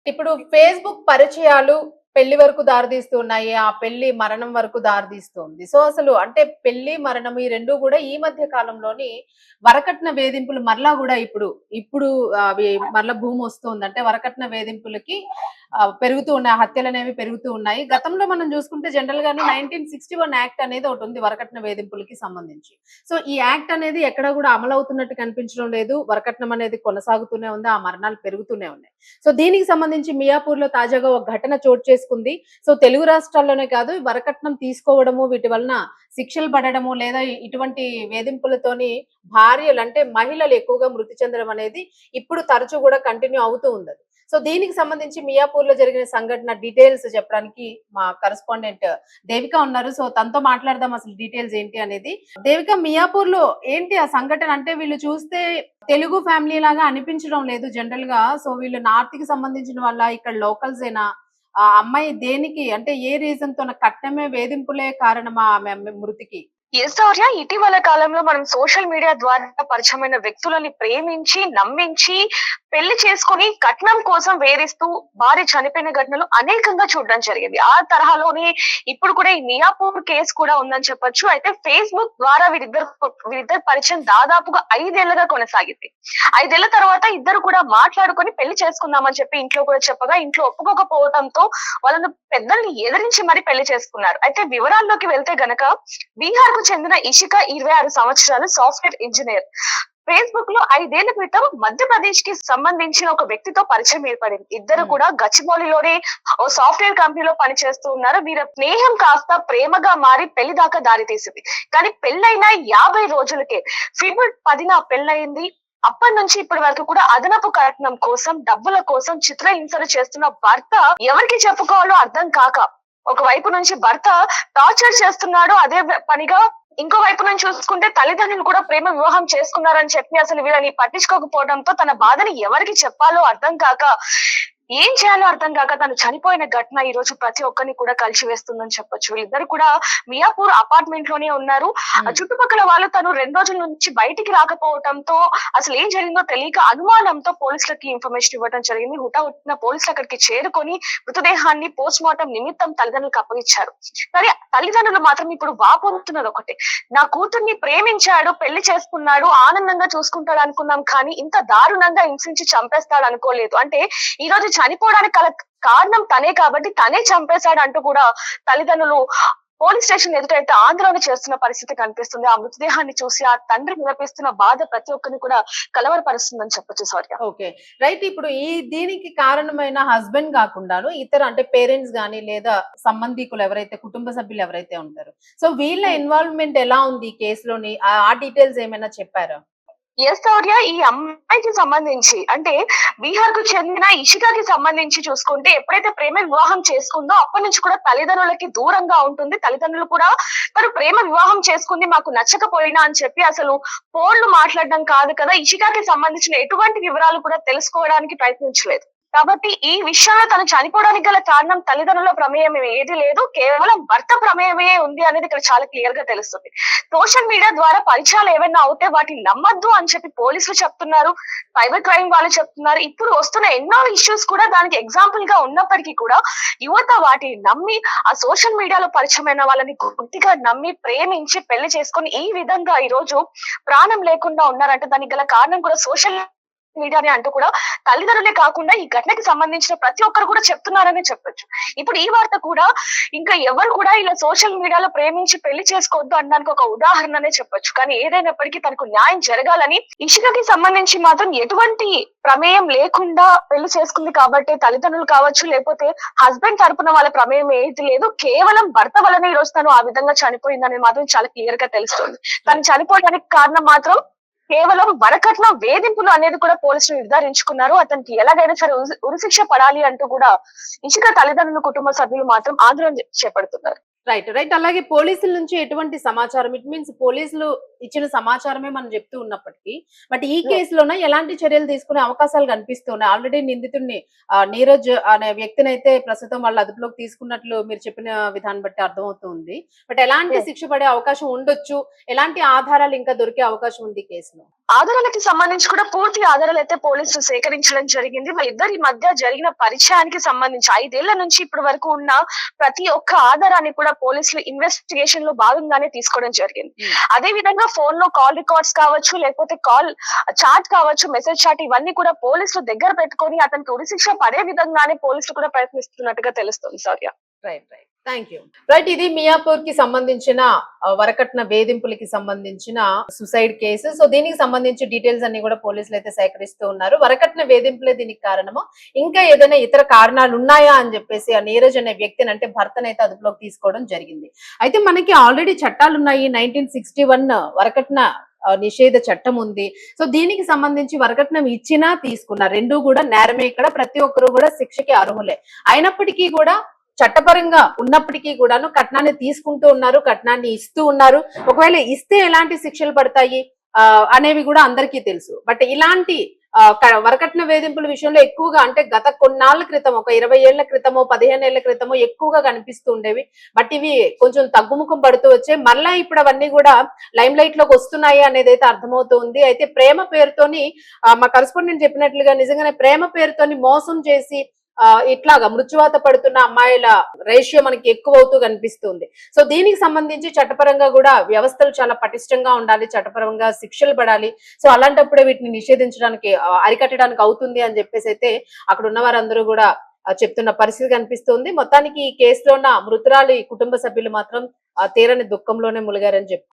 ఇప్పుడు ఫేస్‌బుక్ పరిచయాలు పెళ్లి వరకు దారితీస్తూ ఉన్నాయి. ఆ పెళ్లి మరణం వరకు దారితీస్తుంది. సో, అసలు అంటే పెళ్లి, మరణం ఈ 2 గూడా ఈ మధ్య కాలంలోని వరకట్న వేధింపులు మరలా గూడా ఇప్పుడు అవి మరలా భూమొస్తుంది. అంటే వరకట్న వేధింపులకి పెరుగుతూ ఉన్నాయి. హత్యలనేవి పెరుగుతూ ఉన్నాయి. గతంలో మనం జూసుకుంటే జనరల్‌గాను 1961 యాక్ట్ అనేది ఒకటుంది వరకట్న వేధింపులకి సంబంధించి. సో, ఈ యాక్ట్ అనేది ఎక్కడ గూడా అమలవుతున్నట్టు కనిపించడం లేదు. వరకట్నం అనేది కొనసాగుతూనే ఉంది. ఆ మరణాలు పెరుగుతూనే ఉన్నాయి. సో, దీనికి సంబంధించి మియాపూర్‌లో తాజాగా ఒక ఘటన చోటు చేసుకుంది. సో, తెలుగు రాష్ట్రాల్లోనే కాదు వరకట్నం తీసుకోవడము, వీటి వలన శిక్షలు పడడము లేదా ఇటువంటి వేధింపులతోని భార్యలు అంటే మహిళలు ఎక్కువగా మృతి చెందడం అనేది ఇప్పుడు తరచూ గూడా కంటిన్యూ అవుతూ ఉందది. సో, దీనికి సంబంధించి మియాపూర్‌లో జరిగిన సంఘటన డీటెయిల్స్ చెప్పడానికి మా కరెస్పాండెంట్ దేవిక ఉన్నారు. సో, తనతో మాట్లాడదాం అసలు డీటెయిల్స్ ఏంటి అనేది. దేవిక, మియాపూర్‌లో ఏంటి ఆ సంఘటన? అంటే వీళ్ళు చూస్తే తెలుగు ఫ్యామిలీ లాగా అనిపించడం లేదు జనరల్‌గా. సో, వీళ్ళు నార్త్‌కి సంబంధించిన వాళ్ళా? ఇక్కడ లోకల్సేనా? ఆ అమ్మాయి దేనికి అంటే ఏ రీజన్‌తోన కట్నమే వేధింపులే కారణమా ఆమె మృతికి? యెస్ శౌర్య. ఇటీవల కాలంలో మనం సోషల్ మీడియా ద్వారా పరిచయమైన వ్యక్తులని ప్రేమించి, నమ్మించి, పెళ్లి చేసుకొని కట్నం కోసం వేధిస్తూ భార్య చనిపోయిన ఘటనలు అనేకంగా చూడడం జరిగింది. ఆ తరహాలోనే ఇప్పుడు కూడా ఈ మియాపూర్ కేసు కూడా ఉందని చెప్పొచ్చు. అయితే ఫేస్‌బుక్ ద్వారా వీరిద్దరి పరిచయం దాదాపుగా 5 ఏళ్లుగా కొనసాగింది. 5 ఏళ్ల తర్వాత ఇద్దరు కూడా మాట్లాడుకొని పెళ్లి చేసుకుందామని చెప్పి ఇంట్లో కూడా చెప్పగా, ఇంట్లో ఒప్పుకోకపోవడంతో వాళ్ళను పెద్దల్ని ఎదిరించి మరి పెళ్లి చేసుకున్నారు. అయితే వివరాల్లోకి వెళ్తే గనక బీహార్‌కు చెందిన ఇషిక 26 సంవత్సరాలు సాఫ్ట్‌వేర్ ఇంజినీర్. ఫేస్‌బుక్ లో 5 ఏళ్ల క్రితం మధ్యప్రదేశ్‌కి సంబంధించిన ఒక వ్యక్తితో పరిచయం ఏర్పడింది. ఇద్దరు హ్మ్. కూడా గచ్చిబౌలిలోనే ఓ సాఫ్ట్‌వేర్ కంపెనీలో పనిచేస్తూ ఉన్నారు. వీరి స్నేహం కాస్త ప్రేమగా మారి పెళ్లి దాకా దారితీసింది. కానీ పెళ్లైన 50 రోజులకే ఫిబ్రవరి 10న పెళ్లయింది. అప్పటినుంచి ఇప్పటి వరకు కూడా అదనపు కట్నం కోసం, డబ్బుల కోసం చిత్రహింసలు చేస్తున్న భర్త ఎవరికి చెప్పుకోవాలో అర్థం కాక, ఒక వైపు నుంచి భర్త టార్చర్ చేస్తున్నాడు. అదే పనిగా ఇంకో వైపు నుంచి చూసుకుంటే తల్లిదండ్రులు కూడా ప్రేమ వివాహం చేసుకున్నారని చెప్పి అసలు వీళ్ళని పట్టించుకోకపోవడంతో తన బాధని ఎవరికి చెప్పాలో అర్థం కాక, ఏం చేయాలో అర్థం కాక తను చనిపోయిన ఘటన ఈ రోజు ప్రతి ఒక్కరిని కూడా కలిచివేస్తుందని చెప్పొచ్చు. వీళ్ళిద్దరు కూడా మియాపూర్ అపార్ట్మెంట్ లోనే ఉన్నారు. హ్మ్. చుట్టుపక్కల వాళ్ళు తను 2 రోజుల నుంచి బయటికి రాకపోవడంతో అసలు ఏం జరిగిందో తెలియక అనుమానంతో పోలీసులకి ఇన్ఫర్మేషన్ ఇవ్వడం జరిగింది. హుటాహుటిన పోలీసులు అక్కడికి చేరుకొని మృతదేహాన్ని పోస్ట్ మార్టం నిమిత్తం తల్లిదండ్రులకు అప్పగించారు. కానీ తల్లిదండ్రులు మాత్రం ఇప్పుడు వాపోతున్నది ఒకటే. నా కూతుర్ని ప్రేమించాడు, పెళ్లి చేసుకున్నాడు, ఆనందంగా చూసుకుంటాడు అనుకున్నాం, కానీ ఇంత దారుణంగా హింసించి చంపేస్తాడు అనుకోలేదు. అంటే ఈ రోజు చనిపోవడానికి కారణం తనే కాబట్టి తనే చంపేశాడు అంటూ కూడా తల్లిదండ్రులు పోలీస్ స్టేషన్ ఎదుటైతే ఆందోళన చేస్తున్న పరిస్థితి కనిపిస్తుంది. ఆ మృతదేహాన్ని చూసి ఆ తండ్రి విలపిస్తున్న బాధ ప్రతి ఒక్కరిని కూడా కలవరపరుస్తుందని చెప్పొచ్చు శౌర్య. ఓకే. రైట్. ఇప్పుడు దీనికి కారణమైన హస్బెండ్ గాకుండాను ఇతర అంటే పేరెంట్స్ గాని లేదా సంబంధీకులు ఎవరైతే కుటుంబ సభ్యులు ఎవరైతే ఉంటారో, సో వీళ్ళ ఇన్వాల్వ్‌మెంట్ ఎలా ఉంది ఈ కేస్‌లోని? ఆ డీటెయిల్స్ ఏమైనా చెప్పారా? యెస్ శౌర్య. ఈ అమ్మాయికి సంబంధించి అంటే బీహార్ కు చెందిన ఇషికాకి సంబంధించి చూసుకుంటే ఎప్పుడైతే ప్రేమ వివాహం చేసుకుందో అప్పటి నుంచి కూడా తల్లిదండ్రులకి దూరంగా ఉంటుంది. తల్లిదండ్రులు కూడా తను ప్రేమ వివాహం చేసుకుంది మాకు నచ్చకపోయినా అని చెప్పి అసలు ఫోన్‌లు మాట్లాడడం కాదు కదా, ఇషికాకి సంబంధించిన ఎటువంటి వివరాలు కూడా తెలుసుకోవడానికి ప్రయత్నించలేదు. కాబట్టి ఈ విషయంలో తను చనిపోవడానికి గల కారణం తల్లిదండ్రుల ప్రమేయం ఏది లేదు. కేవలం భర్త ప్రమేయమే ఉంది అనేది ఇక్కడ చాలా క్లియర్ గా తెలుస్తుంది. సోషల్ మీడియా ద్వారా పరిచయాలు ఏవైనా అవుతే వాటిని నమ్మొద్దు అని చెప్పి పోలీసులు చెప్తున్నారు. సైబర్ క్రైమ్ వాళ్ళు చెప్తున్నారు. ఇప్పుడు వస్తున్న ఎన్నో ఇష్యూస్ కూడా దానికి ఎగ్జాంపుల్ గా ఉన్నప్పటికీ కూడా యువత వాటిని నమ్మి ఆ సోషల్ మీడియాలో పరిచయమైన వాళ్ళని గుడ్డిగా నమ్మి ప్రేమించి పెళ్లి చేసుకొని ఈ విధంగా ఈ రోజు ప్రాణం లేకుండా ఉన్నారంటే దానికి గల కారణం కూడా సోషల్ మీడియానే అంటూ కూడా తల్లిదండ్రులే కాకుండా ఈ ఘటనకి సంబంధించిన ప్రతి ఒక్కరు కూడా చెప్తున్నారనే చెప్పొచ్చు. ఇప్పుడు ఈ వార్త కూడా ఇంకా ఎవరు కూడా ఇలా సోషల్ మీడియాలో ప్రేమించి పెళ్లి చేసుకోవద్దు అనడానికి ఒక ఉదాహరణనే చెప్పొచ్చు. కానీ ఏదైనప్పటికీ తనకు న్యాయం జరగాలని ఇషికకి సంబంధించి మాత్రం ఎటువంటి ప్రమేయం లేకుండా పెళ్లి చేసుకుంది కాబట్టి తల్లిదండ్రులు కావచ్చు, లేకపోతే హస్బెండ్ తరపున వాళ్ళ ప్రమేయం ఏది లేదు. కేవలం భర్త వల్లనే ఈ రోజు తను ఆ విధంగా చనిపోయిందని మాత్రం చాలా క్లియర్ గా తెలుస్తుంది. తను చనిపోవడానికి కారణం మాత్రం కేవలం వరకట్న వేధింపులు అనేది కూడా పోలీసులు నిర్ధారించుకున్నారు. అతనికి ఎలాగైనా సరే ఉరిశిక్ష పడాలి అంటూ కూడా ఇషిక తల్లిదండ్రులు, కుటుంబ సభ్యులు మాత్రం ఆందోళన చేపడుతున్నారు. రైట్ రైట్ అలాగే పోలీసుల నుంచి ఎటువంటి సమాచారం ఇట్ మీన్స్ పోలీసులు ఇచ్చిన సమాచారమే మనం చెప్తూ ఉన్నప్పటికీ బట్ ఈ కేసులోనే ఎలాంటి చర్యలు తీసుకునే అవకాశాలు కనిపిస్తున్నాయి ఆల్రెడీ నిందితుడిని నీరజ్ అనే వ్యక్తిని అయితే ప్రస్తుతం వాళ్ళ అదుపులోకి తీసుకున్నట్లు మీరు చెప్పిన విధానం బట్టి అర్థమవుతుంది బట్ ఎలాంటి శిక్ష పడే అవకాశం ఉండొచ్చు ఎలాంటి ఆధారాలు ఇంకా దొరికే అవకాశం ఉంది ఈ కేసులో ఆధారాలకి సంబంధించి కూడా పూర్తి ఆధారాలు అయితే పోలీసులు సేకరించడం జరిగింది. వాళ్ళిద్దరి మధ్య జరిగిన పరిచయానికి సంబంధించి 5 ఏళ్ల నుంచి ఇప్పటి వరకు ఉన్న ప్రతి ఒక్క ఆధారాన్ని కూడా పోలీసులు ఇన్వెస్టిగేషన్ లో భాగంగానే తీసుకోవడం జరిగింది. అదే విధంగా ఫోన్ లో కాల్ రికార్డ్స్ కావచ్చు, లేకపోతే కాల్ చాట్ కావచ్చు, మెసేజ్ చాట్ ఇవన్నీ కూడా పోలీసులు దగ్గర పెట్టుకొని అతనికి ఉరిశిక్ష పడే విధంగానే పోలీసులు కూడా ప్రయత్నిస్తున్నట్టుగా తెలుస్తుంది Shourya. Right right thank you right ఇది మియాపూర్ కి సంబంధించిన వరకట్న వేధింపులకి సంబంధించిన సుసైడ్ కేసు సో దీనికి సంబంధించి డీటెయిల్స్ అన్ని కూడా పోలీసులు అయితే సేకరిస్తూ ఉన్నారు వరకట్న వేధింపులే దీనికి కారణము ఇంకా ఏదైనా ఇతర కారణాలు ఉన్నాయా అని చెప్పేసి ఆ నీరజ్ అనే వ్యక్తిని అంటే భర్తనైతే అదుపులోకి తీసుకోవడం జరిగింది అయితే మనకి ఆల్రెడీ చట్టాలు ఉన్నాయి 1961 వరకట్న నిషేధ చట్టం ఉంది సో దీనికి సంబంధించి వరకట్నం ఇచ్చినా తీసుకున్నా రెండూ కూడా నేరమే ఇక్కడ ప్రతి ఒక్కరు కూడా శిక్షకి అర్హులే అయినప్పటికీ కూడా చట్టపరంగా ఉన్నప్పటికీ కూడాను కట్నాన్ని తీసుకుంటూ ఉన్నారు కట్నాన్ని ఇస్తూ ఉన్నారు ఒకవేళ ఇస్తే ఎలాంటి శిక్షలు పడతాయి అనేవి కూడా అందరికీ తెలుసు బట్ ఇలాంటి వరకట్న వేధింపుల విషయంలో ఎక్కువగా అంటే గత కొన్నాళ్ళ క్రితం ఒక 20 ఏళ్ల క్రితమో 15 ఏళ్ల క్రితమో ఎక్కువగా కనిపిస్తూ ఉండేవి బట్ ఇవి కొంచెం తగ్గుముఖం పడుతూ వచ్చాయి మళ్ళా ఇప్పుడు అవన్నీ కూడా లైమ్ లైట్ లోకి వస్తున్నాయి అనేది అయితే అర్థమవుతుంది అయితే ప్రేమ పేరుతోని మా కరెస్పాండెంట్ చెప్పినట్లుగా నిజంగానే ప్రేమ పేరుతోని మోసం చేసి ఇట్లాగా మృత్యువాత పడుతున్న అమ్మాయిల రేషియో మనకి ఎక్కువ అవుతూ కనిపిస్తుంది సో దీనికి సంబంధించి చట్టపరంగా కూడా వ్యవస్థలు చాలా పటిష్టంగా ఉండాలి చట్టపరంగా శిక్షలు పడాలి సో అలాంటప్పుడే వీటిని నిషేధించడానికి అరికట్టడానికి అవుతుంది అని చెప్పేసి అయితే అక్కడ ఉన్న వారందరూ కూడా చెప్తున్న పరిస్థితి కనిపిస్తుంది మొత్తానికి ఈ కేసులో ఉన్న మృతురాలి కుటుంబ సభ్యులు మాత్రం తీరని దుఃఖంలోనే ములిగారని చెప్పారు